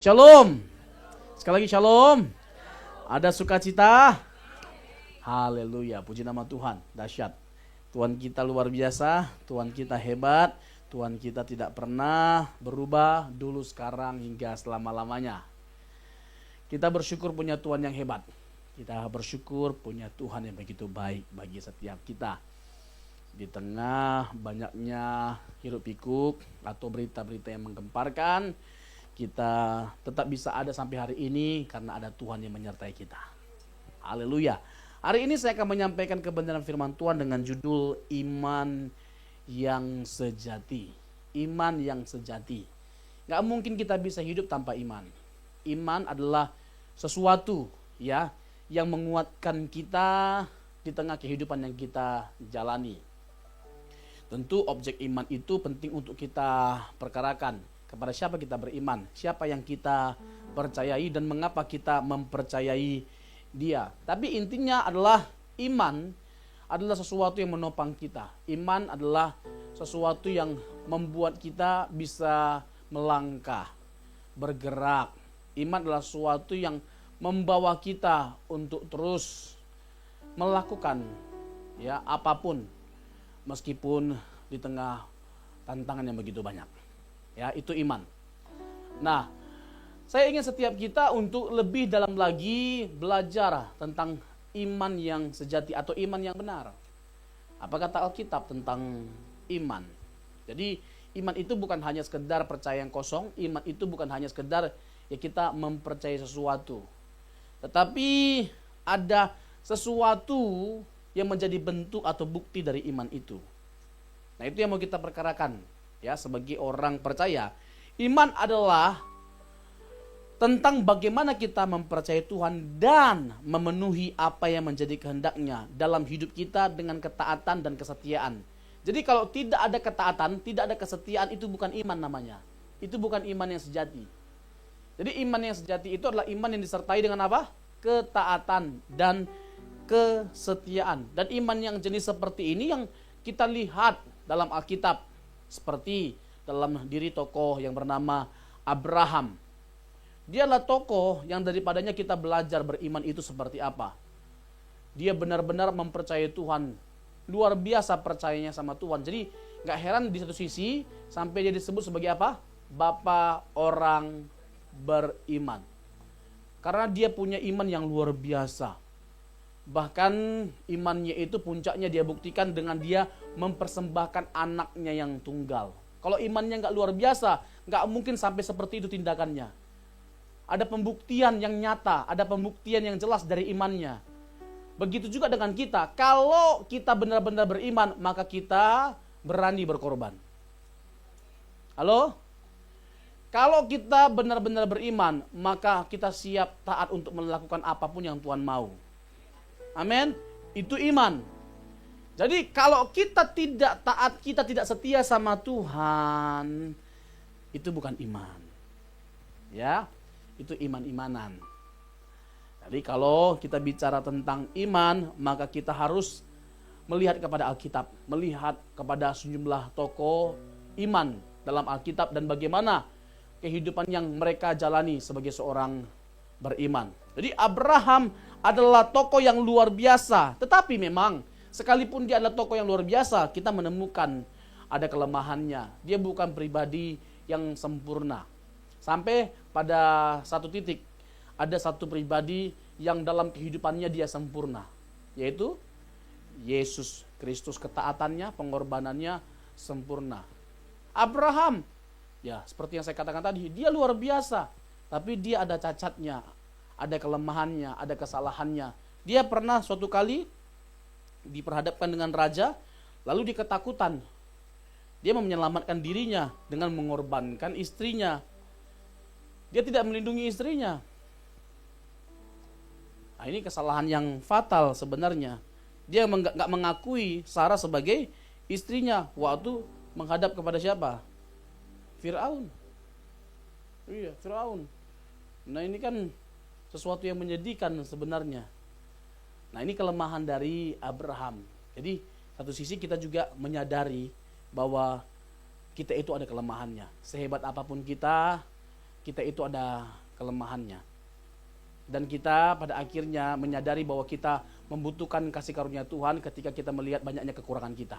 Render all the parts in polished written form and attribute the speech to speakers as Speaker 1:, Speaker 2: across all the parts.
Speaker 1: Shalom. Sekali lagi shalom. Ada sukacita. Haleluya. Puji nama Tuhan. Dahsyat. Tuhan kita luar biasa. Tuhan kita hebat. Tuhan kita tidak pernah berubah dulu, sekarang, hingga selama-lamanya. Kita bersyukur punya Tuhan yang hebat. Kita bersyukur punya Tuhan yang begitu baik bagi setiap kita. Di tengah banyaknya hiruk pikuk atau berita-berita yang menggemparkan, kita tetap bisa ada sampai hari ini karena ada Tuhan yang menyertai kita. Haleluya. Hari ini saya akan menyampaikan kebenaran firman Tuhan dengan judul Iman yang Sejati. Iman yang sejati. Gak mungkin kita bisa hidup tanpa iman. Iman adalah sesuatu ya yang menguatkan kita di tengah kehidupan yang kita jalani. Tentu objek iman itu penting untuk kita perkarakan. Kepada siapa kita beriman, siapa yang kita percayai, dan mengapa kita mempercayai dia. Tapi intinya adalah iman adalah sesuatu yang menopang kita. Iman adalah sesuatu yang membuat kita bisa melangkah, bergerak. Iman adalah sesuatu yang membawa kita untuk terus melakukan ya apapun, meskipun di tengah tantangan yang begitu banyak. Ya, itu iman. Nah, saya ingin setiap kita untuk lebih dalam lagi belajar tentang iman yang sejati atau iman yang benar. Apa kata Alkitab tentang iman? Jadi, iman itu bukan hanya sekedar percaya yang kosong. Iman itu bukan hanya sekedar ya kita mempercayai sesuatu. Tetapi ada sesuatu yang menjadi bentuk atau bukti dari iman itu. Nah, itu yang mau kita perkarakan. Ya, sebagai orang percaya, iman adalah tentang bagaimana kita mempercayai Tuhan dan memenuhi apa yang menjadi kehendaknya dalam hidup kita dengan ketaatan dan kesetiaan. Jadi kalau tidak ada ketaatan, tidak ada kesetiaan, itu bukan iman namanya. Itu bukan iman yang sejati. Jadi iman yang sejati itu adalah iman yang disertai dengan apa? Ketaatan dan kesetiaan. Dan iman yang jenis seperti ini yang kita lihat dalam Alkitab. Seperti dalam diri tokoh yang bernama Abraham. Dia adalah tokoh yang daripadanya kita belajar beriman itu seperti apa. Dia benar-benar mempercayai Tuhan. Luar biasa percayanya sama Tuhan. Jadi gak heran di satu sisi sampai dia disebut sebagai apa? Bapa orang beriman. Karena dia punya iman yang luar biasa. Bahkan imannya itu puncaknya dia buktikan dengan dia mempersembahkan anaknya yang tunggal. Kalau imannya gak luar biasa, gak mungkin sampai seperti itu tindakannya. Ada pembuktian yang nyata, ada pembuktian yang jelas dari imannya. Begitu juga dengan kita. Kalau kita benar-benar beriman, maka kita berani berkorban. Halo? Kalau kita benar-benar beriman, maka kita siap taat untuk melakukan apapun yang Tuhan mau. Amin. Itu iman. Jadi kalau kita tidak taat, kita tidak setia sama Tuhan, itu bukan iman. Ya, itu iman-imanan. Jadi kalau kita bicara tentang iman, maka kita harus melihat kepada Alkitab, melihat kepada sejumlah tokoh iman dalam Alkitab dan bagaimana kehidupan yang mereka jalani sebagai seorang beriman. Jadi Abraham adalah tokoh yang luar biasa. Tetapi memang sekalipun dia adalah tokoh yang luar biasa, kita menemukan ada kelemahannya. Dia bukan pribadi yang sempurna. Sampai pada satu titik ada satu pribadi yang dalam kehidupannya dia sempurna, yaitu Yesus Kristus. Ketaatannya, pengorbanannya sempurna. Abraham, ya seperti yang saya katakan tadi, dia luar biasa. Tapi dia ada cacatnya, ada kelemahannya, ada kesalahannya. Dia pernah suatu kali diperhadapkan dengan raja, lalu dia ketakutan. Dia mau menyelamatkan dirinya dengan mengorbankan istrinya. Dia tidak melindungi istrinya. Nah, ini kesalahan yang fatal sebenarnya. Dia nggak mengakui Sarah sebagai istrinya waktu menghadap kepada siapa? Firaun. Iya, Firaun. Nah, ini kan sesuatu yang menyedihkan sebenarnya. Nah, ini kelemahan dari Abraham. Jadi satu sisi kita juga menyadari bahwa kita itu ada kelemahannya. Sehebat apapun kita, kita itu ada kelemahannya. Dan kita pada akhirnya menyadari bahwa kita membutuhkan kasih karunia Tuhan ketika kita melihat banyaknya kekurangan kita.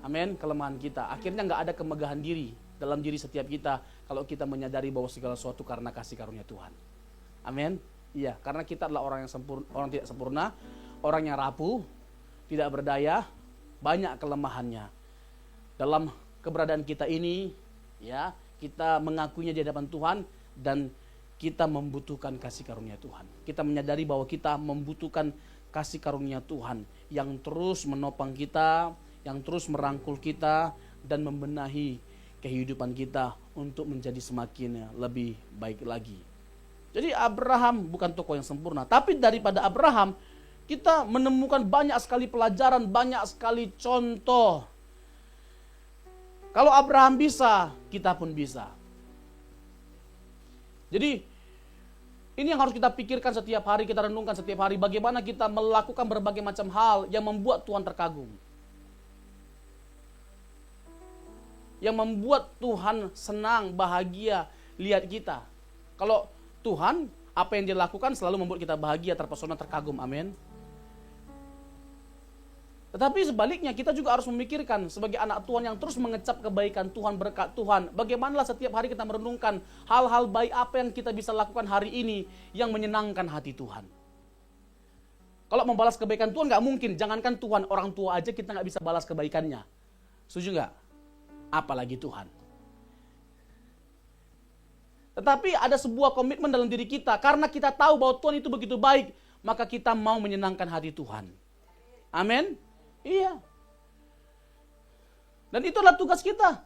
Speaker 1: Amin, kelemahan kita. Akhirnya nggak ada kemegahan diri dalam diri setiap kita kalau kita menyadari bahwa segala sesuatu karena kasih karunia Tuhan. Amin. Iya, karena kita adalah orang yang sempurna, orang tidak sempurna, orang yang rapuh, tidak berdaya, banyak kelemahannya. Dalam keberadaan kita ini, ya, kita mengakuinya di hadapan Tuhan dan kita membutuhkan kasih karunia Tuhan. Kita menyadari bahwa kita membutuhkan kasih karunia Tuhan yang terus menopang kita, yang terus merangkul kita dan membenahi kehidupan kita untuk menjadi semakin lebih baik lagi. Jadi Abraham bukan tokoh yang sempurna, tapi daripada Abraham kita menemukan banyak sekali pelajaran, banyak sekali contoh. Kalau Abraham bisa, kita pun bisa. Jadi ini yang harus kita pikirkan setiap hari, kita renungkan setiap hari. Bagaimana kita melakukan berbagai macam hal yang membuat Tuhan terkagum. Yang membuat Tuhan senang, bahagia lihat kita. Kalau Tuhan, apa yang dia lakukan selalu membuat kita bahagia, terpesona, terkagum. Amin. Tetapi sebaliknya kita juga harus memikirkan sebagai anak Tuhan yang terus mengecap kebaikan Tuhan, berkat Tuhan. Bagaimanalah setiap hari kita merenungkan hal-hal baik apa yang kita bisa lakukan hari ini yang menyenangkan hati Tuhan. Kalau membalas kebaikan Tuhan nggak mungkin. Jangankan Tuhan, orang tua aja kita nggak bisa balas kebaikannya. Setuju nggak? Apalagi Tuhan. Tetapi ada sebuah komitmen dalam diri kita. Karena kita tahu bahwa Tuhan itu begitu baik, maka kita mau menyenangkan hati Tuhan. Amin. Iya. Dan itulah tugas kita.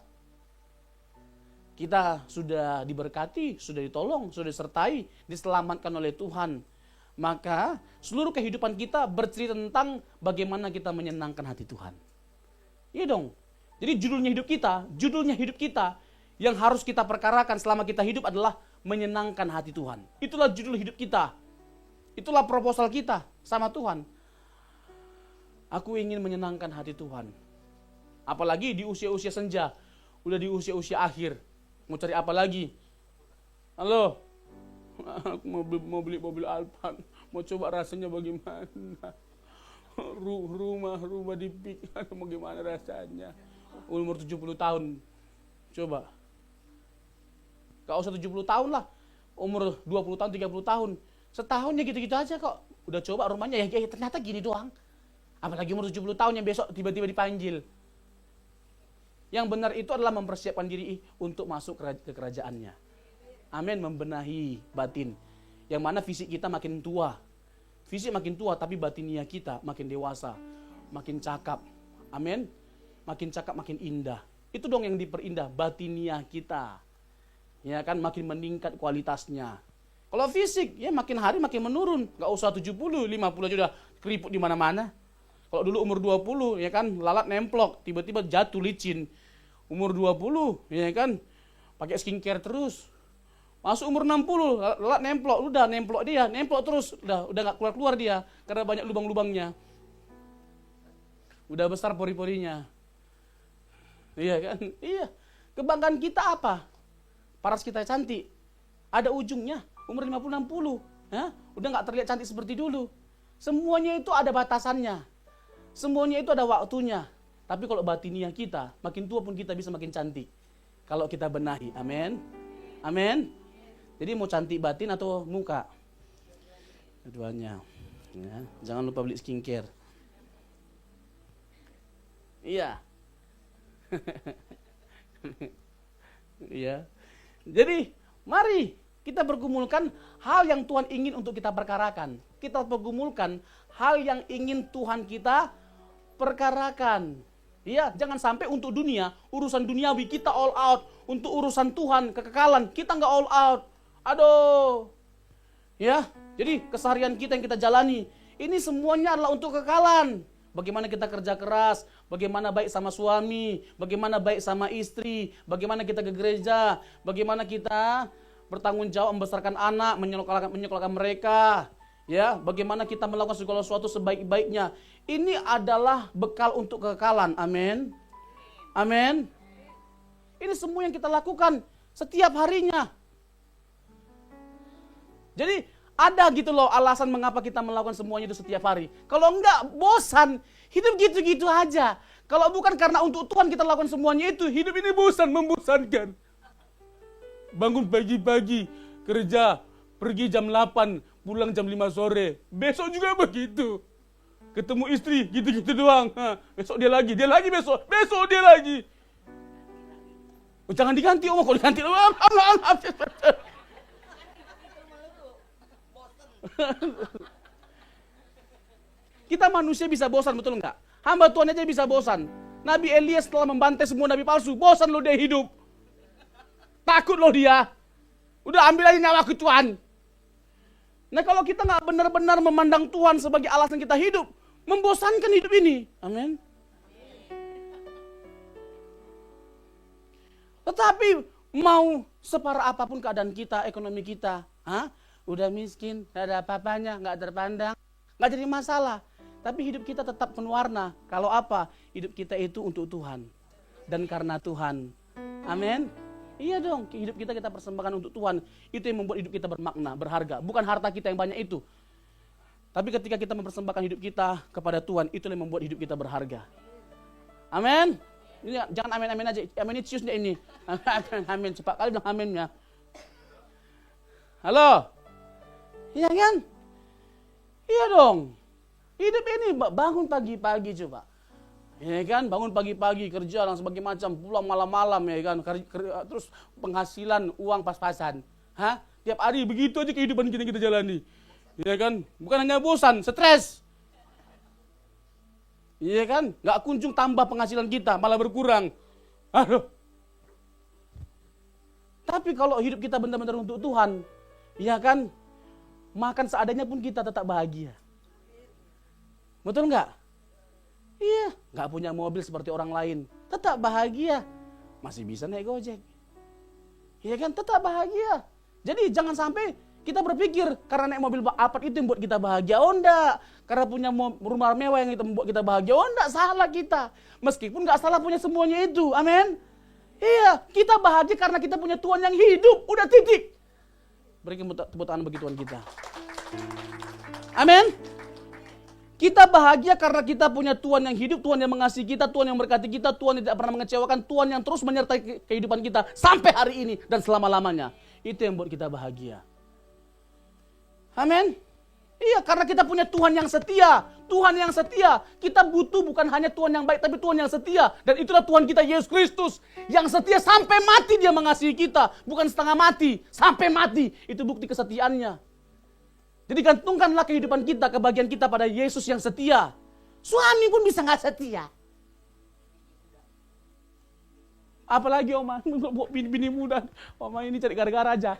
Speaker 1: Kita sudah diberkati, sudah ditolong, sudah disertai, diselamatkan oleh Tuhan. Maka seluruh kehidupan kita bercerita tentang bagaimana kita menyenangkan hati Tuhan. Iya dong. Jadi judulnya hidup kita yang harus kita perkarakan selama kita hidup adalah menyenangkan hati Tuhan. Itulah judul hidup kita. Itulah proposal kita sama Tuhan. Aku ingin menyenangkan hati Tuhan. Apalagi di usia-usia senja. Udah di usia-usia akhir. Mau cari apa lagi? Halo? Aku mau beli mobil Alphard. Mau coba rasanya bagaimana. Rumah di Pik. Mau gimana rasanya. Umur 70 tahun. Coba. Gak usah 70 tahun lah. Umur 20 tahun, 30 tahun. Setahunnya gitu-gitu aja kok. Udah coba rumahnya ya ternyata gini doang. Apalagi umur 70 tahun yang besok tiba-tiba dipanggil. Yang benar itu adalah mempersiapkan diri untuk masuk ke kerajaannya. Amin, membenahi batin. Yang mana fisik kita makin tua. Fisik makin tua tapi batinia kita makin dewasa. Makin cakap. Amin. Makin cakap makin indah. Itu dong yang diperindah, batinia kita. Ya kan, makin meningkat kualitasnya. Kalau fisik, ya makin hari makin menurun. Gak usah 70, 50 aja udah keriput di mana-mana. Kalau dulu umur 20, ya kan, lalat nemplok, tiba-tiba jatuh licin. Umur 20, ya kan, pakai skincare terus. Masuk umur 60, lalat nemplok, udah nemplok terus, udah gak keluar-keluar dia, karena banyak lubang-lubangnya. Udah besar pori-porinya. Iya kan? Iya. Kebanggaan kita apa? Paras kita cantik. Ada ujungnya, umur 50-60. Ya? Udah gak terlihat cantik seperti dulu. Semuanya itu ada batasannya. Semuanya itu ada waktunya. Tapi kalau batinia kita, makin tua pun kita bisa makin cantik. Kalau kita benahi. Amin. Amin. Jadi mau cantik batin atau muka? Keduanya. Ya. Jangan lupa beli skincare. Iya. Iya. Jadi, mari kita pergumulkan hal yang Tuhan ingin untuk kita perkarakan. Kita pergumulkan hal yang ingin Tuhan kita perkarakan. Iya, jangan sampai untuk dunia, urusan duniawi kita all out. Untuk urusan Tuhan, kekekalan, kita nggak all out. Aduh. Ya, jadi keseharian kita yang kita jalani, ini semuanya adalah untuk kekekalan. Bagaimana kita kerja keras, bagaimana baik sama suami, bagaimana baik sama istri, bagaimana kita ke gereja, bagaimana kita bertanggung jawab membesarkan anak, menyekolahkan mereka. Ya, bagaimana kita melakukan segala sesuatu sebaik-baiknya. Ini adalah bekal untuk kekekalan. Amin. Amin. Ini semua yang kita lakukan setiap harinya. Jadi ada gitu loh alasan mengapa kita melakukan semuanya itu setiap hari. Kalau enggak, bosan. Hidup gitu-gitu aja. Kalau bukan karena untuk Tuhan kita lakukan semuanya itu, hidup ini bosan, membosankan. Bangun pagi-pagi, kerja, pergi jam 8, pulang jam 5 sore. Besok juga begitu. Ketemu istri, gitu-gitu doang. Besok dia lagi besok dia lagi. Oh, jangan diganti, Om. Kalau diganti, kita manusia bisa bosan, betul enggak? Hamba Tuhan aja bisa bosan. Nabi Elias setelah membantai semua nabi palsu, bosan loh dia hidup. Takut loh dia. Udah ambil aja nyawaku Tuhan. Nah kalau kita nggak benar-benar memandang Tuhan sebagai alasan kita hidup, membosankan hidup ini. Amin. Tetapi mau separah apapun keadaan kita, ekonomi kita, udah miskin, gak ada apa-apanya, gak terpandang, gak jadi masalah. Tapi hidup kita tetap penuh warna. Kalau apa? Hidup kita itu untuk Tuhan. Dan karena Tuhan. Amin. Iya dong, hidup kita persembahkan untuk Tuhan. Itu yang membuat hidup kita bermakna, berharga. Bukan harta kita yang banyak itu. Tapi ketika kita mempersembahkan hidup kita kepada Tuhan, itu yang membuat hidup kita berharga. Amin. Ini jangan amin-amin aja. Amin cius ini. Amin. Cepat kali bilang aminnya. Halo. Iya kan? Iya dong. Hidup ini bangun pagi-pagi coba. Ya kan, bangun pagi-pagi kerja dan sebagainya macam, pulang malam-malam ya kan, terus penghasilan uang pas-pasan. Tiap hari begitu aja kehidupan kita jalani. Ya kan, bukan hanya bosan, stres. Iya kan, nggak kunjung tambah penghasilan kita, malah berkurang. Aduh. Tapi kalau hidup kita benar-benar untuk Tuhan, ya kan, makan seadanya pun kita tetap bahagia. Betul nggak? Iya, nggak punya mobil seperti orang lain, tetap bahagia. Masih bisa naik Gojek. Iya kan, tetap bahagia. Jadi jangan sampai kita berpikir karena naik mobil Alphard itu yang buat kita bahagia. Oh enggak, karena punya rumah mewah yang itu membuat kita bahagia. Oh enggak, salah kita. Meskipun nggak salah punya semuanya itu, amin. Iya, kita bahagia karena kita punya Tuhan yang hidup. Udah titik. Berikan tepuk tangan bagi Tuhan kita. Amin. Kita bahagia karena kita punya Tuhan yang hidup, Tuhan yang mengasihi kita, Tuhan yang memberkati kita, Tuhan yang tidak pernah mengecewakan, Tuhan yang terus menyertai kehidupan kita sampai hari ini dan selama-lamanya. Itu yang buat kita bahagia. Amin. Iya, karena kita punya Tuhan yang setia. Tuhan yang setia. Kita butuh bukan hanya Tuhan yang baik, tapi Tuhan yang setia. Dan itulah Tuhan kita, Yesus Kristus. Yang setia sampai mati dia mengasihi kita. Bukan setengah mati, sampai mati. Itu bukti kesetiaannya. Jadi gantungkanlah kehidupan kita, kebahagiaan kita pada Yesus yang setia. Suami pun bisa gak setia. Apalagi Oma, bini muda. Oma ini cari gara-gara aja.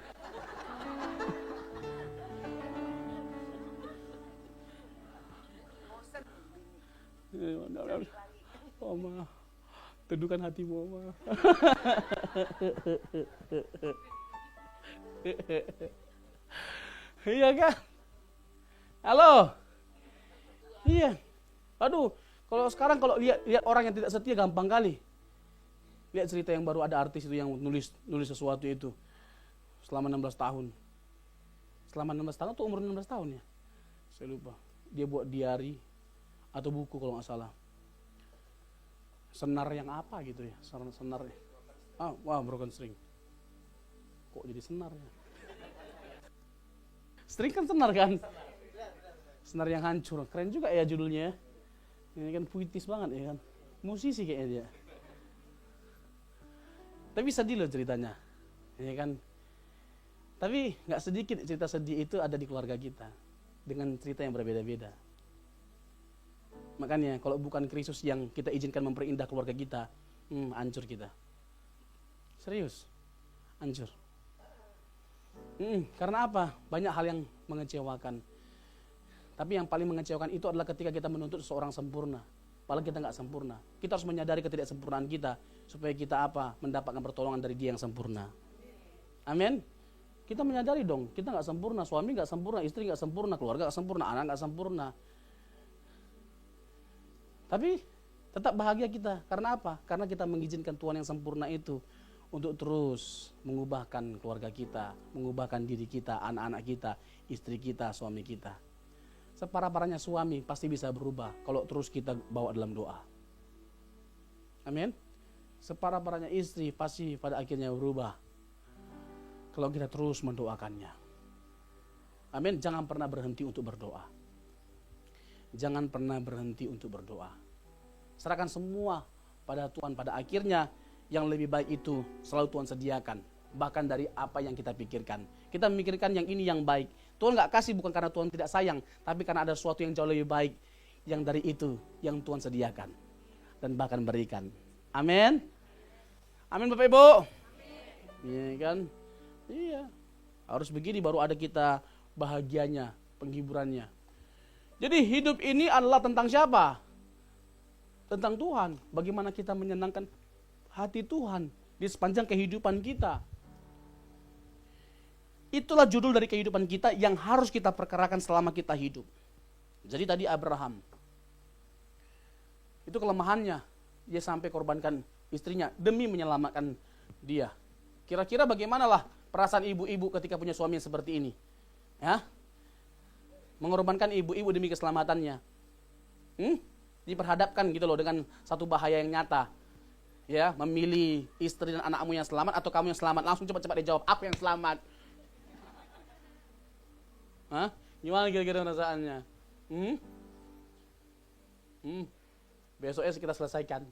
Speaker 1: Oma, teduhkan hatimu Oma. Iya kan? Halo. Iya. Aduh, kalau sekarang lihat orang yang tidak setia gampang kali. Lihat cerita yang baru ada artis itu yang nulis sesuatu itu selama 16 tahun. Selama 16 tahun atau umur 16 tahun ya? Saya lupa. Dia buat diary atau buku kalau nggak salah. Senar yang apa gitu ya? Senar. Wah, broken string. Kok jadi senar ya? String kan senar kan? Senar yang hancur. Keren juga ya judulnya. Ini kan puitis banget ya kan. Musisi kayaknya dia. Tapi sedih loh ceritanya. Ya kan? Tapi gak sedikit cerita sedih itu ada di keluarga kita. Dengan cerita yang berbeda-beda. Makanya kalau bukan Kristus yang kita izinkan memperindah keluarga kita, hancur kita. Serius. Hancur. Karena apa? Banyak hal yang mengecewakan. Tapi yang paling mengecewakan itu adalah ketika kita menuntut seseorang sempurna. Padahal kita nggak sempurna. Kita harus menyadari ketidaksempurnaan kita supaya kita mendapatkan pertolongan dari Dia yang sempurna. Amin. Kita menyadari dong, kita nggak sempurna, suami nggak sempurna, istri nggak sempurna, keluarga nggak sempurna, anak nggak sempurna. Tapi tetap bahagia kita. Karena apa? Karena kita mengizinkan Tuhan yang sempurna itu untuk terus mengubahkan keluarga kita, mengubahkan diri kita, anak-anak kita, istri kita, suami kita. Separah-parahnya suami pasti bisa berubah kalau terus kita bawa dalam doa. Amin. Separah-parahnya istri pasti pada akhirnya berubah kalau kita terus mendoakannya. Amin. Jangan pernah berhenti untuk berdoa. Jangan pernah berhenti untuk berdoa. Serahkan semua pada Tuhan. Pada akhirnya yang lebih baik itu selalu Tuhan sediakan. Bahkan dari apa yang kita pikirkan. Kita memikirkan yang ini yang baik. Tuhan gak kasih bukan karena Tuhan tidak sayang. Tapi karena ada sesuatu yang jauh lebih baik. Yang dari itu yang Tuhan sediakan. Dan bahkan berikan. Amin. Amin Bapak Ibu. Iya kan? Iya. Harus begini baru ada kita bahagianya, penghiburannya. Jadi hidup ini adalah tentang siapa? Tentang Tuhan. Bagaimana kita menyenangkan hati Tuhan di sepanjang kehidupan kita. Itulah judul dari kehidupan kita yang harus kita perkarakan selama kita hidup. Jadi tadi Abraham. Itu kelemahannya. Dia sampai korbankan istrinya demi menyelamatkan dia. Kira-kira bagaimanalah perasaan ibu-ibu ketika punya suami yang seperti ini? Ya? Mengorbankan ibu-ibu demi keselamatannya. Diperhadapkan gitu loh dengan satu bahaya yang nyata. Ya, memilih istri dan anakmu yang selamat atau kamu yang selamat. Langsung cepat-cepat dijawab, aku yang selamat. Hah? Gimana kira-kira perasaannya? Besoknya kita selesaikan.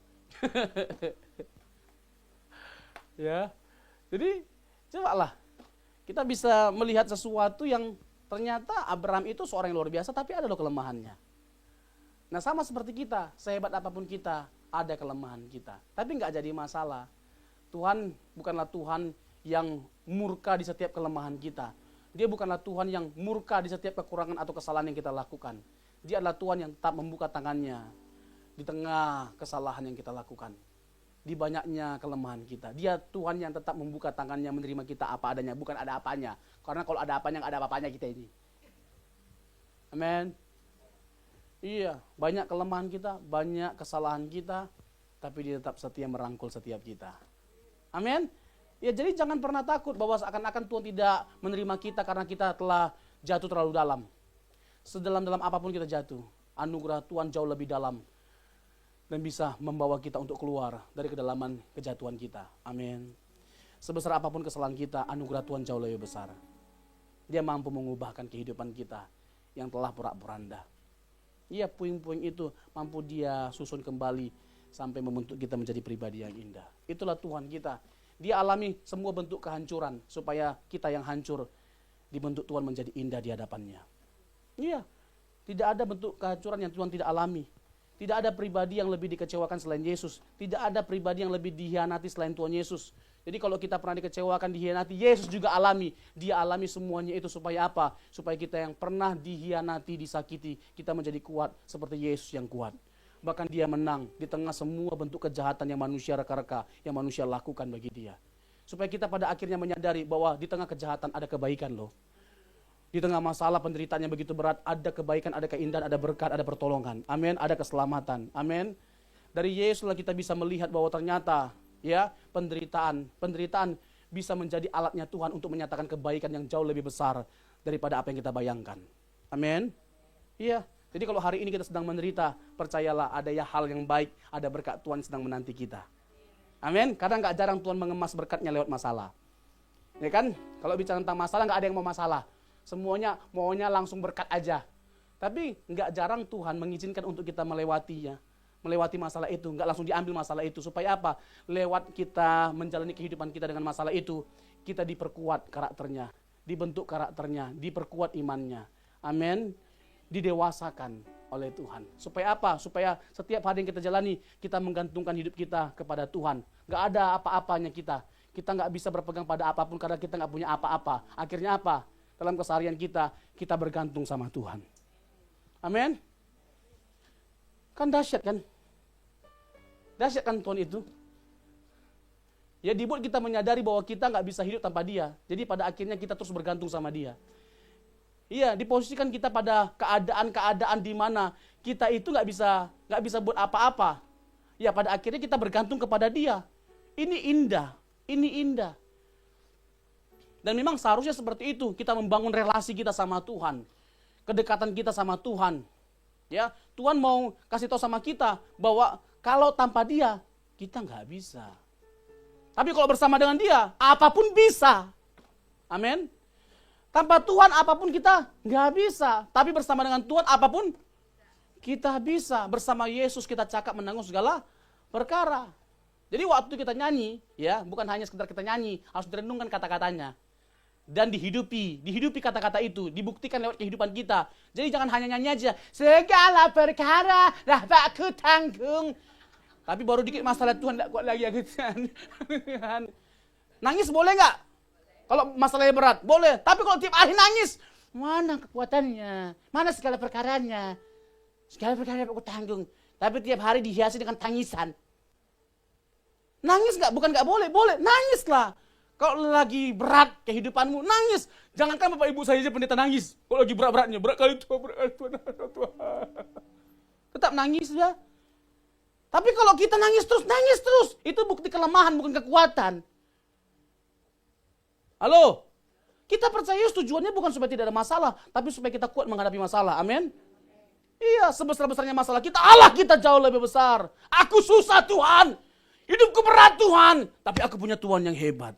Speaker 1: Ya. Jadi, cobalah. Kita bisa melihat sesuatu yang ternyata Abraham itu seorang yang luar biasa, tapi ada loh kelemahannya. Nah, sama seperti kita, sehebat apapun kita, ada kelemahan kita. Tapi nggak jadi masalah. Tuhan bukanlah Tuhan yang murka di setiap kelemahan kita. Dia bukanlah Tuhan yang murka di setiap kekurangan atau kesalahan yang kita lakukan. Dia adalah Tuhan yang tetap membuka tangannya di tengah kesalahan yang kita lakukan. Di banyaknya kelemahan kita. Dia Tuhan yang tetap membuka tangannya menerima kita apa adanya, bukan ada apanya. Karena kalau ada apanya, nggak ada apa-apanya kita ini. Amin. Iya, banyak kelemahan kita, banyak kesalahan kita, tapi dia tetap setia merangkul setiap kita. Amin. Ya, jadi jangan pernah takut bahwa seakan-akan Tuhan tidak menerima kita karena kita telah jatuh terlalu dalam. Sedalam-dalam apapun kita jatuh, anugerah Tuhan jauh lebih dalam dan bisa membawa kita untuk keluar dari kedalaman kejatuhan kita. Amin. Sebesar apapun kesalahan kita, anugerah Tuhan jauh lebih besar. Dia mampu mengubahkan kehidupan kita yang telah porak-poranda. Iya, puing-puing itu mampu dia susun kembali sampai membentuk kita menjadi pribadi yang indah. Itulah Tuhan kita. Dia alami semua bentuk kehancuran supaya kita yang hancur dibentuk Tuhan menjadi indah di hadapannya. Iya, tidak ada bentuk kehancuran yang Tuhan tidak alami. Tidak ada pribadi yang lebih dikecewakan selain Yesus. Tidak ada pribadi yang lebih dihianati selain Tuhan Yesus. Jadi kalau kita pernah dikecewakan, dihianati, Yesus juga alami. Dia alami semuanya itu supaya apa? Supaya kita yang pernah dihianati, disakiti, kita menjadi kuat seperti Yesus yang kuat. Bahkan dia menang di tengah semua bentuk kejahatan yang manusia reka-reka, yang manusia lakukan bagi dia. Supaya kita pada akhirnya menyadari bahwa di tengah kejahatan ada kebaikan loh. Di tengah masalah penderitaan yang begitu berat, ada kebaikan, ada keindahan, ada berkat, ada pertolongan. Amin, ada keselamatan. Amin. Dari Yesuslah kita bisa melihat bahwa ternyata ya penderitaan bisa menjadi alatnya Tuhan untuk menyatakan kebaikan yang jauh lebih besar daripada apa yang kita bayangkan. Amin. Iya. Jadi kalau hari ini kita sedang menderita, percayalah ada ya hal yang baik, ada berkat Tuhan sedang menanti kita. Amin. Kadang nggak jarang Tuhan mengemas berkatnya lewat masalah. Ya kan? Kalau bicara tentang masalah nggak ada yang mau masalah. Semuanya maunya langsung berkat aja. Tapi nggak jarang Tuhan mengizinkan untuk kita melewatinya. Melewati masalah itu, nggak langsung diambil masalah itu. Supaya apa? Lewat kita menjalani kehidupan kita dengan masalah itu, kita diperkuat karakternya, dibentuk karakternya, diperkuat imannya. Amin. Didewasakan oleh Tuhan. Supaya apa? Supaya setiap hari yang kita jalani, kita menggantungkan hidup kita kepada Tuhan. Nggak ada apa-apanya kita. Kita nggak bisa berpegang pada apapun karena kita nggak punya apa-apa. Akhirnya apa? Dalam keseharian kita bergantung sama Tuhan. Amin. Kan dahsyat kan? Dahsyat kan Tuhan itu? Ya dibuat kita menyadari bahwa kita nggak bisa hidup tanpa Dia. Jadi pada akhirnya kita terus bergantung sama Dia. Iya, diposisikan kita pada keadaan-keadaan di mana kita itu nggak bisa buat apa-apa. Ya pada akhirnya kita bergantung kepada Dia. Ini indah. Ini indah. Dan memang seharusnya seperti itu, kita membangun relasi kita sama Tuhan. Kedekatan kita sama Tuhan. Ya, Tuhan mau kasih tahu sama kita bahwa kalau tanpa Dia, kita nggak bisa. Tapi kalau bersama dengan Dia, apapun bisa. Amin. Tanpa Tuhan apapun kita nggak bisa. Tapi bersama dengan Tuhan apapun kita bisa. Bersama Yesus kita cakap menanggung segala perkara. Jadi waktu kita nyanyi, ya bukan hanya sekedar kita nyanyi, harus direnungkan kata-katanya. Dan dihidupi kata-kata itu, dibuktikan lewat kehidupan kita. Jadi jangan hanya nyanyi aja, segala perkara dapat ku tanggung. Tapi baru dikit masalah Tuhan tidak kuat lagi ya gitu. Nangis boleh nggak? Kalau masalahnya berat, boleh. Tapi kalau tiap hari nangis, mana kekuatannya? Mana segala perkaranya? Segala perkara dapat ku tanggung. Tapi tiap hari dihiasi dengan tangisan. Nangis nggak? Bukan nggak boleh, boleh. Nangislah. Kalau lagi berat kehidupanmu, nangis. Jangankan Bapak Ibu saya aja pendeta nangis. Kalau lagi berat-beratnya, berat kali Tuhan. Tetap nangis ya. Tapi kalau kita nangis terus. Itu bukti kelemahan, bukan kekuatan. Halo? Kita percaya tujuannya bukan supaya tidak ada masalah, tapi supaya kita kuat menghadapi masalah. Amin? Iya, sebesar-besarnya masalah kita, Allah kita jauh lebih besar. Aku susah Tuhan. Hidupku berat Tuhan. Tapi aku punya Tuhan yang hebat.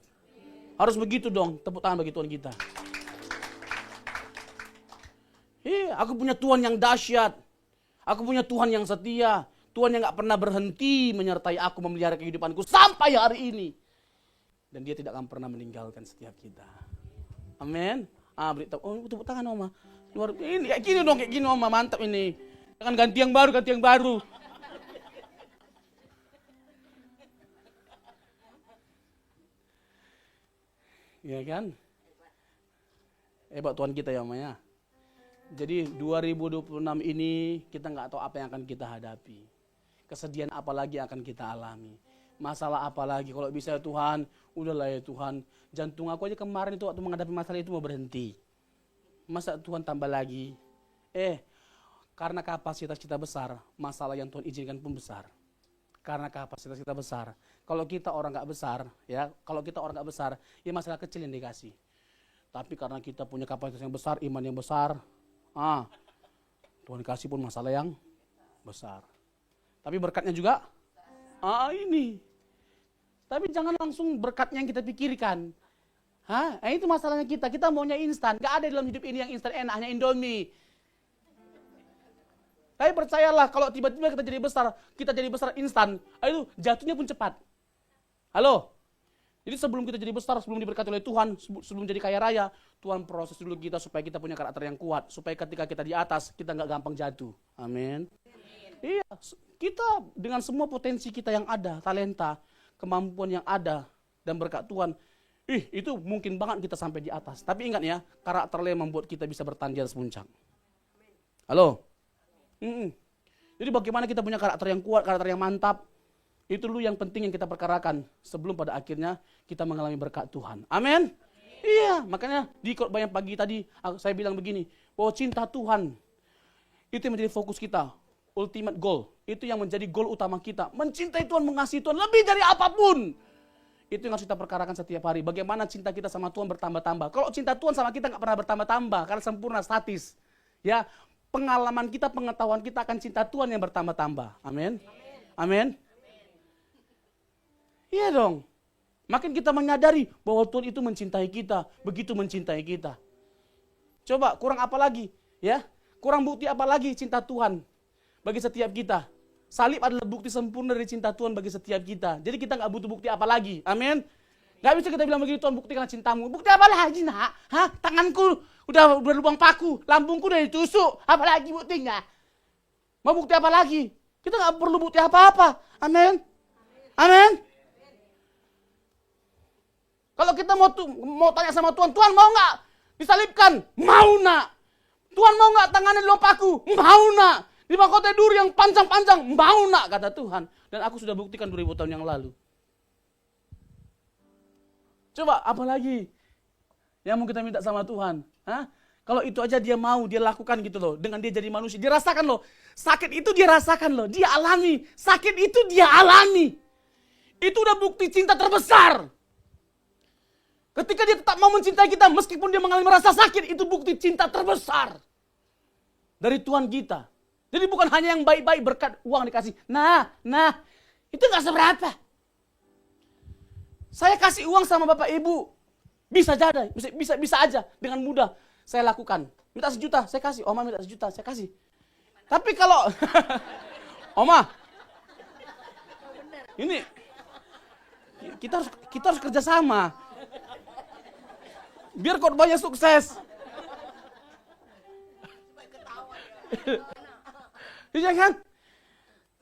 Speaker 1: Harus begitu dong, tepuk tangan bagi Tuhan kita. Iya, aku punya Tuhan yang dahsyat. Aku punya Tuhan yang setia. Tuhan yang gak pernah berhenti menyertai aku, memelihara kehidupanku sampai hari ini. Dan Dia tidak akan pernah meninggalkan setiap kita. Amin. Beri tepuk tangan Oma. Ini kayak gini dong, kayak gini Oma, mantap ini. Jangan ganti yang baru. Ya kan? Hebat Tuhan kita ya Oma ya. Jadi 2026 ini kita nggak tahu apa yang akan kita hadapi. Kesedihan apa lagi yang akan kita alami. Masalah apa lagi. Kalau bisa ya Tuhan, udahlah ya Tuhan. Jantung aku aja kemarin itu waktu menghadapi masalah itu mau berhenti. Masa Tuhan tambah lagi? Karena kapasitas kita besar, masalah yang Tuhan izinkan pun besar. Karena kapasitas kita besar. Kalau kita orang nggak besar, ya masalah kecil yang dikasih. Tapi karena kita punya kapasitas yang besar, iman yang besar, Tuhan kasih pun masalah yang besar. Tapi berkatnya juga, ini. Tapi jangan langsung berkatnya yang kita pikirkan. Itu masalahnya kita maunya instan. Gak ada dalam hidup ini yang instan enak, hanya Indomie. Tapi percayalah, kalau tiba-tiba kita jadi besar instan, itu jatuhnya pun cepat. Halo? Jadi sebelum kita jadi besar, sebelum diberkati oleh Tuhan, sebelum jadi kaya raya, Tuhan proses dulu kita supaya kita punya karakter yang kuat. Supaya ketika kita di atas, kita nggak gampang jatuh. Amin. Iya, kita dengan semua potensi kita yang ada, talenta, kemampuan yang ada, dan berkat Tuhan, itu mungkin banget kita sampai di atas. Tapi ingat ya, karakternya yang membuat kita bisa bertahan di atas puncak. Halo? Jadi bagaimana kita punya karakter yang kuat, karakter yang mantap, itu dulu yang penting yang kita perkarakan sebelum pada akhirnya kita mengalami berkat Tuhan. Amin. Iya, makanya di khotbah yang pagi tadi saya bilang begini, bahwa cinta Tuhan itu yang menjadi fokus kita, ultimate goal. Itu yang menjadi goal utama kita, mencintai Tuhan, mengasihi Tuhan lebih dari apapun. Itu yang harus kita perkarakan setiap hari. Bagaimana cinta kita sama Tuhan bertambah-tambah. Kalau cinta Tuhan sama kita nggak pernah bertambah-tambah karena sempurna, statis. Ya, pengalaman kita, pengetahuan kita akan cinta Tuhan yang bertambah-tambah. Amin. Amin. Iya dong. Makin kita menyadari bahwa Tuhan itu mencintai kita, begitu mencintai kita. Coba kurang apa lagi? Ya, kurang bukti apa lagi cinta Tuhan bagi setiap kita? Salib adalah bukti sempurna dari cinta Tuhan bagi setiap kita. Jadi kita nggak butuh bukti apa lagi. Amin. Nggak bisa kita bilang begini, Tuhan buktikan cintamu. Bukti apa lagi nak? Tanganku udah lubang paku, lambungku udah ditusuk. Apa lagi buktinya? Mau bukti apa lagi? Kita nggak perlu bukti apa-apa. Amin. Amin. Kalau kita mau tanya sama Tuhan, Tuhan mau nggak disalibkan? Mau nak. Tuhan mau nggak tangannya di lubang paku? Mau nak. Di mahkota duri yang panjang-panjang? Mau nak, kata Tuhan. Dan aku sudah buktikan 2000 tahun yang lalu. Coba apa lagi yang mau kita minta sama Tuhan? Kalau itu aja dia mau, dia lakukan gitu loh. Dengan dia jadi manusia, dia rasakan loh. Sakit itu dia rasakan loh, dia alami. Sakit itu dia alami. Itu udah bukti cinta terbesar. Ketika dia tetap mau mencintai kita meskipun dia mengalami rasa sakit, itu bukti cinta terbesar dari Tuhan kita. Jadi bukan hanya yang baik-baik berkat uang dikasih. Nah, itu gak seberapa. Saya kasih uang sama Bapak Ibu, bisa aja dengan mudah saya lakukan. Minta 1 juta, saya kasih. Oma minta 1 juta, saya kasih. Tapi kalau Oma, ini kita harus kerja sama. Biar khotbahnya sukses. Iya kan?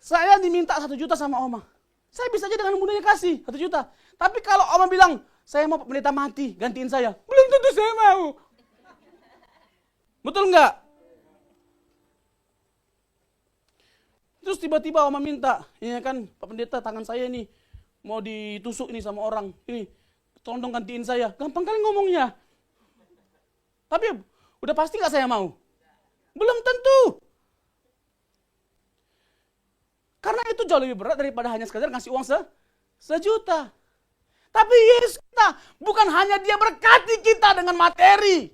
Speaker 1: Saya diminta 1 juta sama Oma. Saya bisa aja dengan mudahnya kasih 1 juta. Tapi kalau Oma bilang, saya mau pendeta mati, gantiin saya. Belum tentu saya mau. Betul nggak? Terus tiba-tiba Oma minta, ya kan, Pak Pendeta tangan saya ini mau ditusuk ini sama orang. Ini, tolong dong gantiin saya. Gampang kali ngomongnya. Tapi udah pasti nggak saya mau? Belum tentu. Karena itu jauh lebih berat daripada hanya sekadar ngasih uang 1 juta. Tapi Yesus kita, bukan hanya dia berkati kita dengan materi.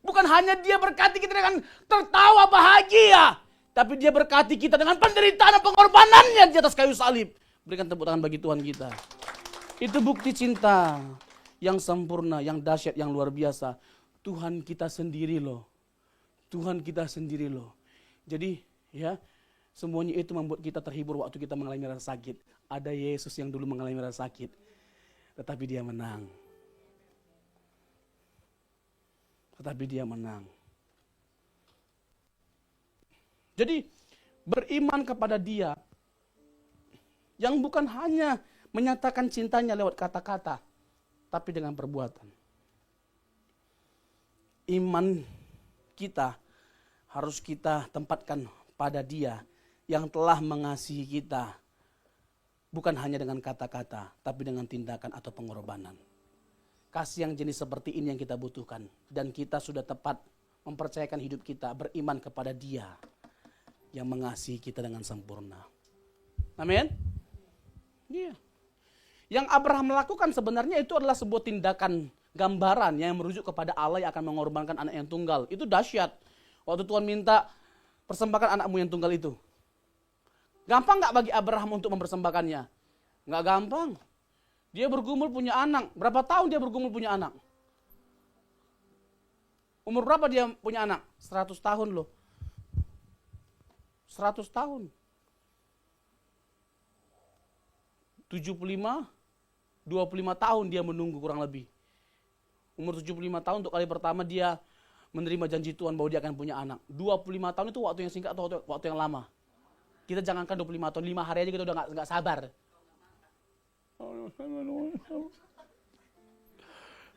Speaker 1: Bukan hanya dia berkati kita dengan tertawa bahagia. Tapi dia berkati kita dengan penderitaan dan pengorbanannya di atas kayu salib. Berikan tepuk tangan bagi Tuhan kita. Itu bukti cinta yang sempurna, yang dahsyat, yang luar biasa. Tuhan kita sendiri loh. Tuhan kita sendiri loh. Jadi ya, semuanya itu membuat kita terhibur waktu kita mengalami rasa sakit. Ada Yesus yang dulu mengalami rasa sakit, tetapi dia menang. Tetapi dia menang. Jadi beriman kepada dia yang bukan hanya menyatakan cintanya lewat kata-kata, tapi dengan perbuatan. Iman kita harus kita tempatkan pada dia yang telah mengasihi kita, bukan hanya dengan kata-kata, tapi dengan tindakan atau pengorbanan. Kasih yang jenis seperti ini yang kita butuhkan. Dan kita sudah tepat mempercayakan hidup kita, beriman kepada dia yang mengasihi kita dengan sempurna. Amin? Iya. Yang Abraham lakukan sebenarnya itu adalah sebuah tindakan gambaran yang merujuk kepada Allah yang akan mengorbankan anak yang tunggal. Itu dahsyat. Waktu Tuhan minta, persembahkan anakmu yang tunggal itu. Gampang gak bagi Abraham untuk mempersembahkannya? Gak gampang. Dia bergumul punya anak. Berapa tahun dia bergumul punya anak? Umur berapa dia punya anak? 100 tahun loh. 100 tahun. 75, 25 tahun dia menunggu kurang lebih. Umur 75 tahun untuk kali pertama dia menerima janji Tuhan bahwa dia akan punya anak. 25 tahun itu waktu yang singkat atau waktu yang lama? Kita jangankan 25 tahun, 5 hari aja kita udah gak sabar.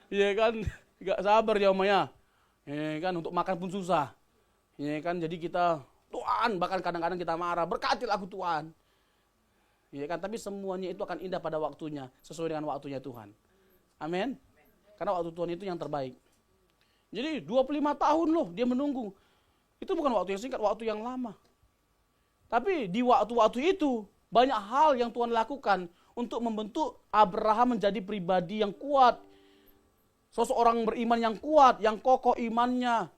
Speaker 1: Iya kan, gak sabar ya omanya. Iya kan, untuk makan pun susah. Iya kan, jadi kita, Tuhan, bahkan kadang-kadang kita marah, berkatilah aku Tuhan. Iya kan, tapi semuanya itu akan indah pada waktunya, sesuai dengan waktunya Tuhan. Amin. Karena waktu Tuhan itu yang terbaik. Jadi 25 tahun loh dia menunggu. Itu bukan waktu yang singkat, waktu yang lama. Tapi di waktu-waktu itu banyak hal yang Tuhan lakukan untuk membentuk Abraham menjadi pribadi yang kuat. Seseorang beriman yang kuat, yang kokoh imannya.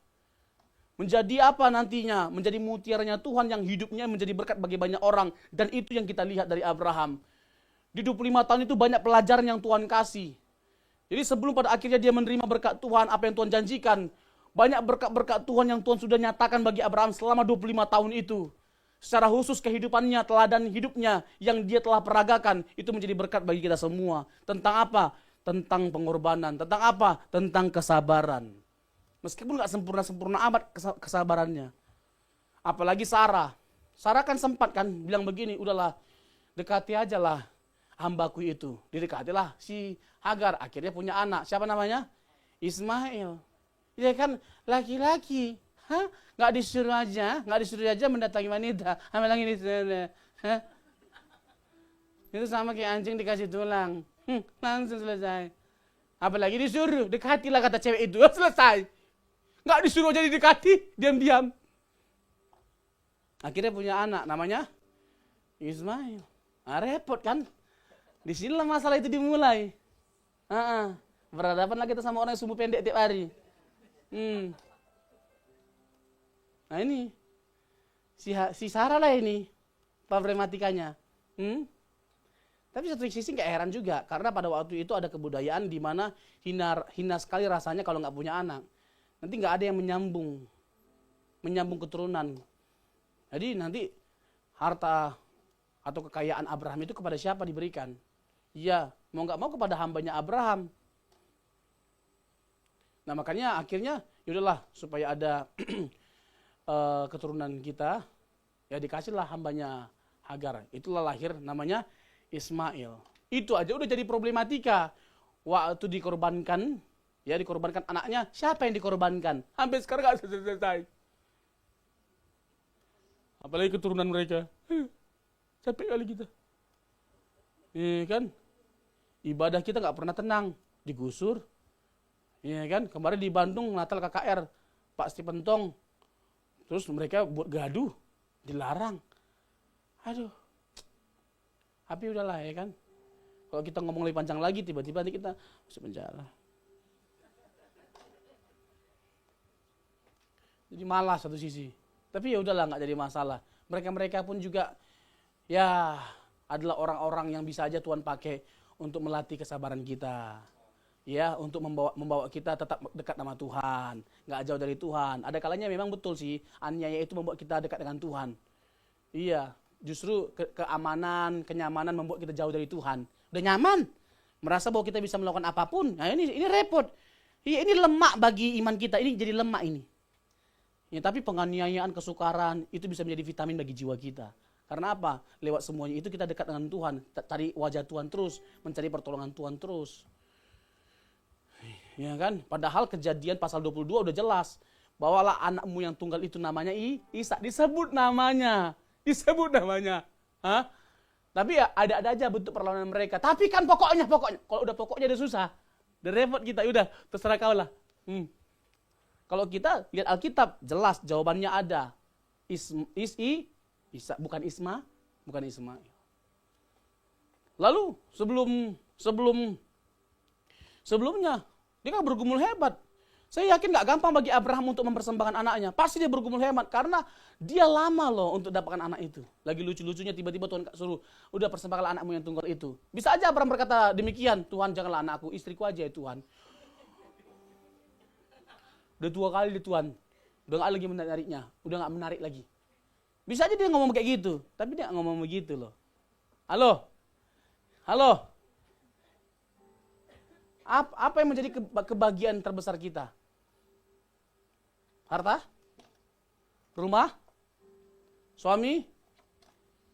Speaker 1: Menjadi apa nantinya? Menjadi mutiaranya Tuhan yang hidupnya menjadi berkat bagi banyak orang. Dan itu yang kita lihat dari Abraham. Di 25 tahun itu banyak pelajaran yang Tuhan kasih. Jadi sebelum pada akhirnya dia menerima berkat Tuhan, apa yang Tuhan janjikan. Banyak berkat-berkat Tuhan yang Tuhan sudah nyatakan bagi Abraham selama 25 tahun itu. Secara khusus kehidupannya, teladan hidupnya yang dia telah peragakan, itu menjadi berkat bagi kita semua. Tentang apa? Tentang pengorbanan. Tentang apa? Tentang kesabaran. Meskipun gak sempurna-sempurna amat kesabarannya. Apalagi Sarah. Sarah kan sempat kan bilang begini, udahlah dekati aja lah hambaku itu. Didekatilah si Hagar, akhirnya punya anak. Siapa namanya? Ismail. Ya kan, laki-laki. Hah? Nggak disuruh aja mendatangi wanita. Apalagi di sana. Hah? Itu sama kayak anjing dikasih tulang. Langsung selesai. Apalagi disuruh, dekatilah kata cewek itu. Selesai. Nggak disuruh jadi dekati, diam-diam. Akhirnya punya anak, namanya Ismail. Nah, repot kan? Di sinilah masalah itu dimulai. Berhadapan lah kita sama orang yang sumbu pendek tiap hari. Nah ini, si Sarah lah ini, problematikanya. Tapi satu sisi nggak heran juga, karena pada waktu itu ada kebudayaan di mana hina sekali rasanya kalau nggak punya anak. Nanti nggak ada yang menyambung keturunan. Jadi nanti harta atau kekayaan Abraham itu kepada siapa diberikan? Iya, mau nggak mau kepada hambanya Abraham. Nah makanya akhirnya yaudahlah supaya ada keturunan kita, ya dikasihlah hambanya Hagar. Itulah lahir namanya Ismail. Itu aja udah jadi problematika. Waktu dikorbankan anaknya, siapa yang dikorbankan? Sampai sekarang gak selesai. Apalagi keturunan mereka. Capek kali kita. Iya kan? Ibadah kita gak pernah tenang. Digusur. Iya kan? Kemarin di Bandung Natal KKR. Pak Stephen Tong. Terus mereka buat gaduh. Dilarang. Aduh. Tapi udahlah ya kan. Kalau kita ngomong lebih panjang lagi, tiba-tiba nanti kita masuk penjara. Jadi malas satu sisi. Tapi ya udahlah, nggak jadi masalah. Mereka pun juga ya adalah orang-orang yang bisa aja Tuhan pakai untuk melatih kesabaran kita. Ya, untuk membawa kita tetap dekat sama Tuhan, nggak jauh dari Tuhan. Ada kalanya memang betul sih, aniaya itu membuat kita dekat dengan Tuhan. Iya, justru keamanan, kenyamanan membuat kita jauh dari Tuhan. Udah nyaman, merasa bahwa kita bisa melakukan apapun. Nah ini repot. Iya, ini lemak bagi iman kita. Ini jadi lemak ini. Ya, tapi penganiayaan, kesukaran itu bisa menjadi vitamin bagi jiwa kita. Karena apa? Lewat semuanya itu kita dekat dengan Tuhan, cari wajah Tuhan terus, mencari pertolongan Tuhan terus. Ya kan? Padahal Kejadian pasal 22 udah jelas. Bawalah anakmu yang tunggal itu namanya Ishak. Disebut namanya. Hah? Tapi ya ada aja bentuk perlawanan mereka. Tapi kan pokoknya. Kalau udah pokoknya udah susah. Udah repot kita, udah terserah kau lah. Kalau kita lihat Alkitab, jelas jawabannya ada. Ishak, bukan Ismail. Lalu sebelumnya dia kan bergumul hebat. Saya yakin gak gampang bagi Abraham untuk mempersembahkan anaknya. Pasti dia bergumul hebat karena dia lama loh untuk dapatkan anak itu. Lagi lucu-lucunya tiba-tiba Tuhan suruh, udah persembahkanlah anakmu yang tunggal itu. Bisa aja Abraham berkata demikian, Tuhan janganlah anakku, istriku aja ya Tuhan. Udah 2 kali di Tuhan, udah gak lagi menariknya, udah gak menarik lagi. Bisa aja dia ngomong kayak gitu, tapi dia gak ngomong begitu loh. Halo? Apa yang menjadi kebahagiaan terbesar kita? Harta? Rumah? Suami?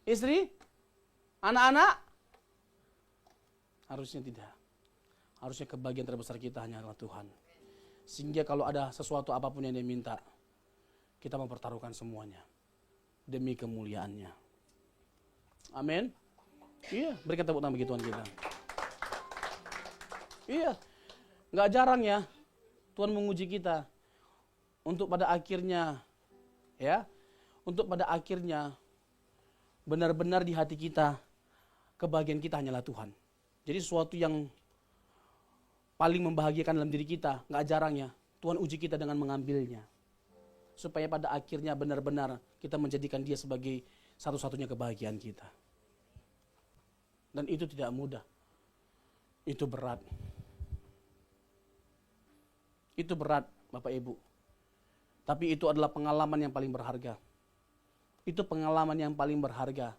Speaker 1: Istri? Anak-anak? Harusnya tidak. Harusnya kebahagiaan terbesar kita hanyalah Tuhan. Sehingga kalau ada sesuatu apapun yang dia minta, kita mempertaruhkan semuanya demi kemuliaannya. Amin. Iya, berikan tepuk tangan bagi Tuhan kita. Iya, nggak jarang ya Tuhan menguji kita untuk pada akhirnya, benar-benar di hati kita kebahagiaan kita hanyalah Tuhan. Jadi sesuatu yang paling membahagiakan dalam diri kita, nggak jarang ya Tuhan uji kita dengan mengambilnya, supaya pada akhirnya benar-benar kita menjadikan Dia sebagai satu-satunya kebahagiaan kita. Dan itu tidak mudah, itu berat. Itu berat, Bapak Ibu. Tapi itu adalah pengalaman yang paling berharga. Itu pengalaman yang paling berharga.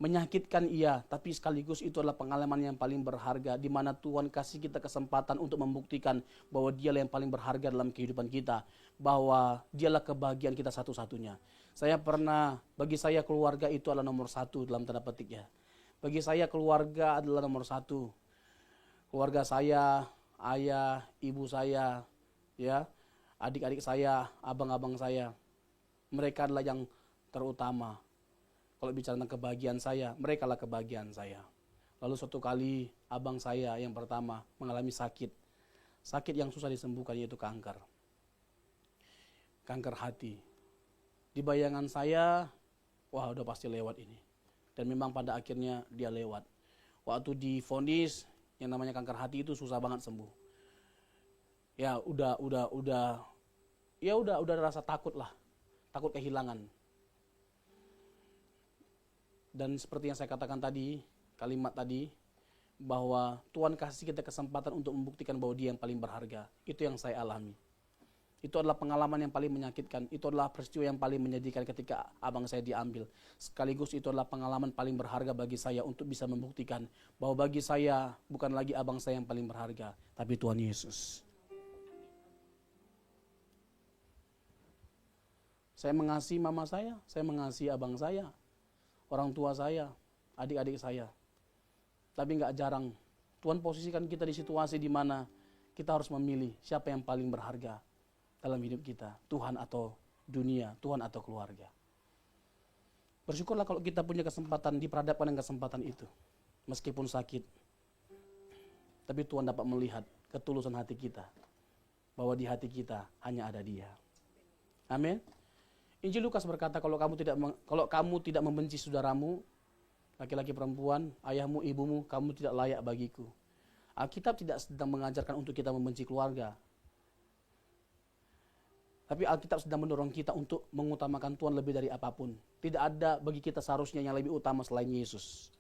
Speaker 1: Menyakitkan iya, tapi sekaligus itu adalah pengalaman yang paling berharga, di mana Tuhan kasih kita kesempatan untuk membuktikan bahwa Dialah yang paling berharga dalam kehidupan kita, bahwa Dialah kebahagiaan kita satu-satunya. Bagi saya keluarga itu adalah nomor 1 dalam tanda petik ya. Bagi saya keluarga adalah nomor 1. Keluarga saya, ayah, ibu saya, ya, adik-adik saya, abang-abang saya, mereka adalah yang terutama. Kalau bicara tentang kebahagiaan saya, mereka lah kebahagiaan saya. Lalu suatu kali abang saya yang pertama mengalami sakit yang susah disembuhkan, yaitu kanker hati. Di bayangan saya, wah udah pasti lewat ini. Dan memang pada akhirnya dia lewat. Waktu divonis yang namanya kanker hati itu susah banget sembuh. ya udah rasa takut lah, takut kehilangan. Dan seperti yang saya katakan tadi, kalimat tadi, bahwa Tuhan kasih kita kesempatan untuk membuktikan bahwa Dia yang paling berharga. Itu yang saya alami. Itu adalah pengalaman yang paling menyakitkan. Itu adalah peristiwa yang paling menyedihkan ketika abang saya diambil. Sekaligus itu adalah pengalaman paling berharga bagi saya untuk bisa membuktikan bahwa bagi saya bukan lagi abang saya yang paling berharga, tapi Tuhan Yesus. Saya mengasihi mama saya mengasihi abang saya, orang tua saya, adik-adik saya. Tapi nggak jarang Tuhan posisikan kita di situasi di mana kita harus memilih siapa yang paling berharga dalam hidup kita, Tuhan atau dunia, Tuhan atau keluarga. Bersyukurlah kalau kita punya kesempatan diperhadapkan dengan kesempatan itu. Meskipun sakit, tapi Tuhan dapat melihat ketulusan hati kita, bahwa di hati kita hanya ada Dia. Amin. Injil Lukas berkata, kalau kamu tidak membenci saudaramu, laki-laki perempuan, ayahmu, ibumu, kamu tidak layak bagiku. Alkitab tidak sedang mengajarkan untuk kita membenci keluarga. Tapi Alkitab sedang mendorong kita untuk mengutamakan Tuhan lebih dari apapun. Tidak ada bagi kita seharusnya yang lebih utama selain Yesus.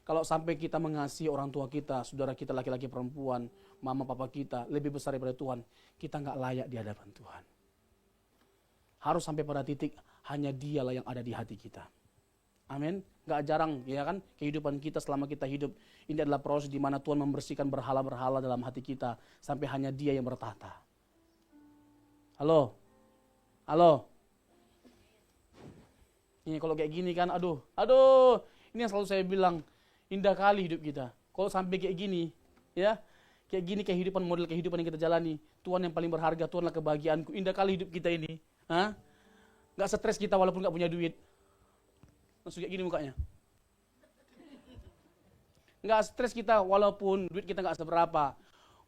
Speaker 1: Kalau sampai kita mengasihi orang tua kita, saudara kita laki-laki perempuan, mama papa kita lebih besar daripada Tuhan, kita nggak layak di hadapan Tuhan. Harus sampai pada titik hanya Dialah yang ada di hati kita. Amin. Gak jarang ya kan kehidupan kita selama kita hidup. Ini adalah proses di mana Tuhan membersihkan berhala-berhala dalam hati kita sampai hanya Dia yang bertahta. Halo. Ini kalau kayak gini kan, aduh. Ini yang selalu saya bilang, indah kali hidup kita. Kalau sampai kayak gini, ya, kayak gini kehidupan, model kehidupan yang kita jalani. Tuhan yang paling berharga, Tuhanlah kebahagiaanku. Indah kali hidup kita ini. Gak stres kita walaupun gak punya duit. Langsung kayak gini mukanya. Gak stres kita walaupun duit kita gak seberapa.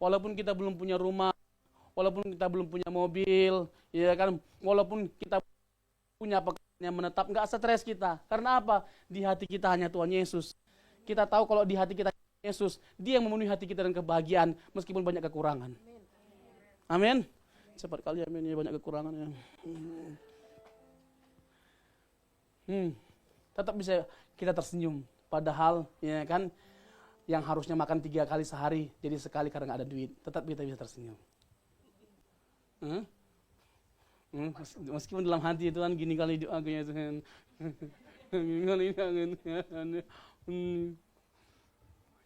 Speaker 1: Walaupun kita belum punya rumah. Walaupun kita belum punya mobil, ya kan, walaupun kita punya pekerjaan yang menetap, nggak stres kita. Karena apa? Di hati kita hanya Tuhan Yesus. Kita tahu kalau di hati kita Yesus, Dia yang memenuhi hati kita dengan kebahagiaan, meskipun banyak kekurangan. Amin. Cepat kali amin ya, banyak kekurangan ya. Tetap bisa kita tersenyum. Padahal, ya kan, yang harusnya makan 3 kali sehari, jadi sekali karena nggak ada duit. Tetap kita bisa tersenyum. Meskipun dalam hati Tuhan gini kali hidup aku ya Tuhan.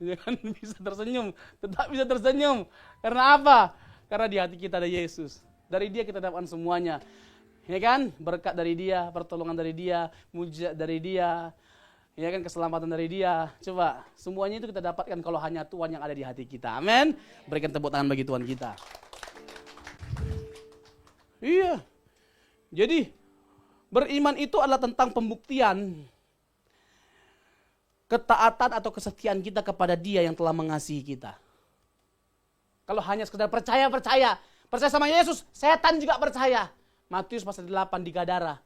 Speaker 1: Ya kan bisa tersenyum, tetap bisa tersenyum. Karena apa? Karena di hati kita ada Yesus. Dari Dia kita dapatkan semuanya. Ya kan? Berkat dari Dia, pertolongan dari Dia, mujizat dari Dia. Ya kan, keselamatan dari Dia. Coba, semuanya itu kita dapatkan kalau hanya Tuhan yang ada di hati kita. Amin. Berikan tepuk tangan bagi Tuhan kita. Iya. Jadi beriman itu adalah tentang pembuktian ketaatan atau kesetiaan kita kepada Dia yang telah mengasihi kita. Kalau hanya sekedar percaya sama Yesus, setan juga percaya. Matius pasal 8 di Gadara,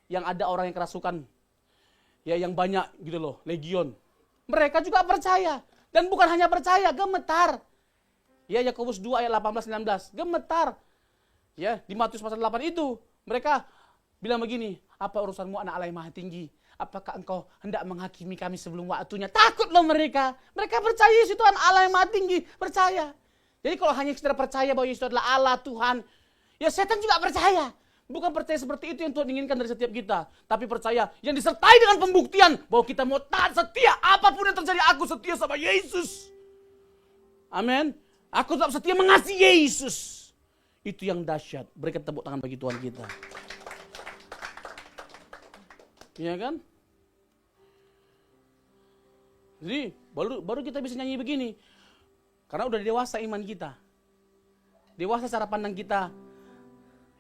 Speaker 1: yang ada orang yang kerasukan, ya yang banyak gitu loh, legion. Mereka juga percaya, dan bukan hanya percaya, gemetar. Ya, Yakobus 2 ayat 18-19, gemetar. Ya, di Matius pasal 8 itu mereka bilang begini, apa urusanmu anak Allah yang maha tinggi? Apakah engkau hendak menghakimi kami sebelum waktunya? Takut loh mereka. Mereka percaya Yesus Tuhan Allah yang maha tinggi, percaya. Jadi kalau hanya sekedar percaya bahwa Yesus adalah Allah Tuhan, ya setan juga percaya. Bukan percaya seperti itu yang Tuhan inginkan dari setiap kita, tapi percaya yang disertai dengan pembuktian bahwa kita mau taat setia apapun yang terjadi, aku setia sama Yesus. Amin. Aku tetap setia mengasihi Yesus. Itu yang dahsyat. Berikan tepuk tangan bagi Tuhan kita. Iya kan? Jadi baru kita bisa nyanyi begini. Karena udah dewasa iman kita. Dewasa cara pandang kita.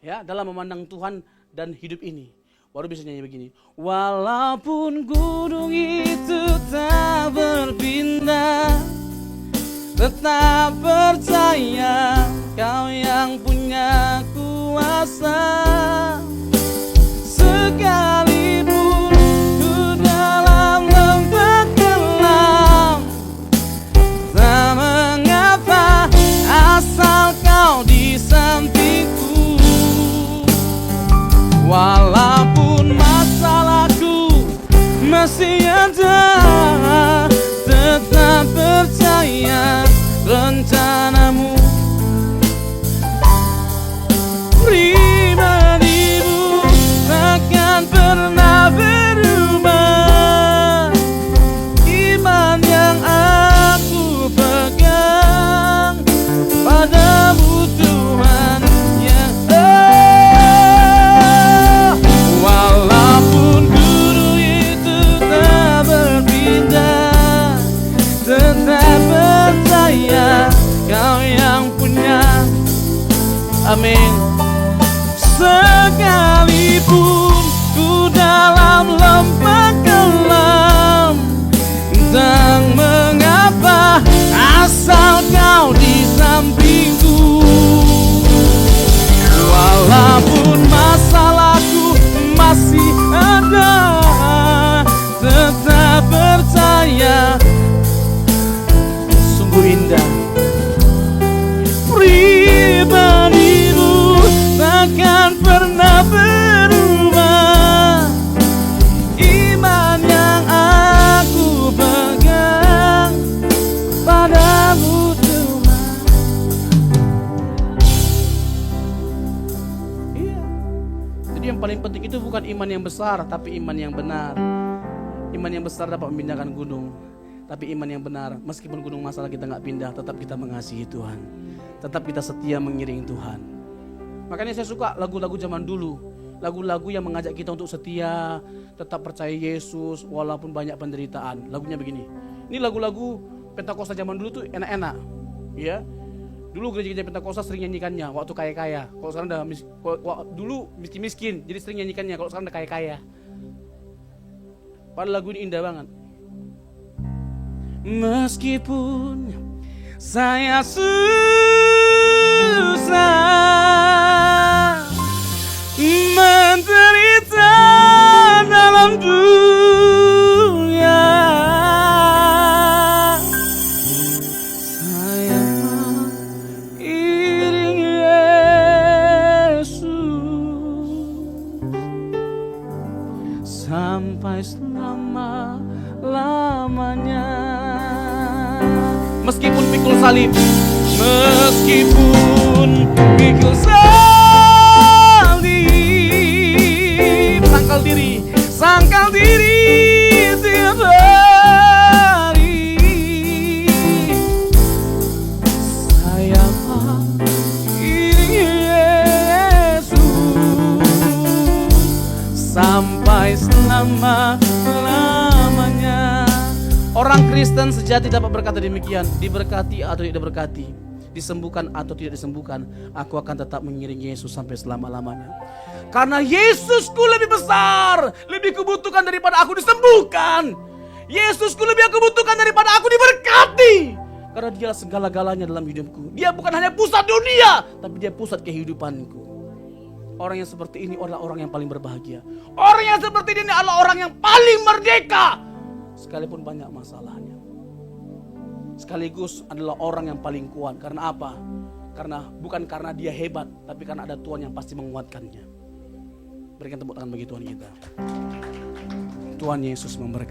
Speaker 1: Ya, dalam memandang Tuhan dan hidup ini. Baru bisa nyanyi begini. Walaupun gunung itu tak berpindah, tetap percaya Kau yang punya kuasa. Sekalipun ku dalam lembah kelam, tak mengapa asal Kau Meskipun ku dalam lembah kelam, entah mengapa asal kau di sampingku. Walaupun masalahku masih ada, tetap percaya. Sungguh indah pribadimu, takkan pernah berubah. Iman yang aku pegang padamu Tuhan. Iya. Jadi yang paling penting itu bukan iman yang besar, tapi iman yang benar. Iman yang besar dapat memindahkan gunung, tapi iman yang benar, meskipun gunung masalah kita gak pindah, tetap kita mengasihi Tuhan, tetap kita setia mengiringi Tuhan. Makanya saya suka lagu-lagu zaman dulu, lagu-lagu yang mengajak kita untuk setia, tetap percaya Yesus walaupun banyak penderitaan. Lagunya begini. Ini lagu-lagu Pentakosta zaman dulu tuh enak-enak, ya. Dulu gereja-gereja Pentakosta sering nyanyikannya waktu kaya-kaya. Kalau sekarang udah dulu miskin-miskin, jadi sering nyanyikannya. Kalau sekarang udah kaya-kaya. Padahal lagu ini indah banget. Meskipun saya susah menderita dalam dunia, saya iring Yesus sampai selama-lamanya. Meskipun pikul salib, meskipun pikul salib, sangkal diri tiap hari. Saya iring Yesus sampai selama-lamanya. Orang Kristen sejati dapat berkata demikian, diberkati atau tidak diberkati, disembuhkan atau tidak disembuhkan, aku akan tetap mengiringi Yesus sampai selama-lamanya. Karena Yesusku lebih besar, lebih kubutuhkan daripada aku disembuhkan. Yesusku lebih aku butuhkan daripada aku diberkati. Karena dialah segala-galanya dalam hidupku. Dia bukan hanya pusat dunia, tapi dia pusat kehidupanku. Orang yang seperti ini adalah orang yang paling berbahagia. Orang yang seperti ini adalah orang yang paling merdeka, sekalipun banyak masalahnya. Sekaligus adalah orang yang paling kuat. Karena apa? Bukan karena dia hebat, tapi karena ada Tuhan yang pasti menguatkannya. Berikan tepuk tangan bagi Tuhan kita. Tuhan Yesus memberkati.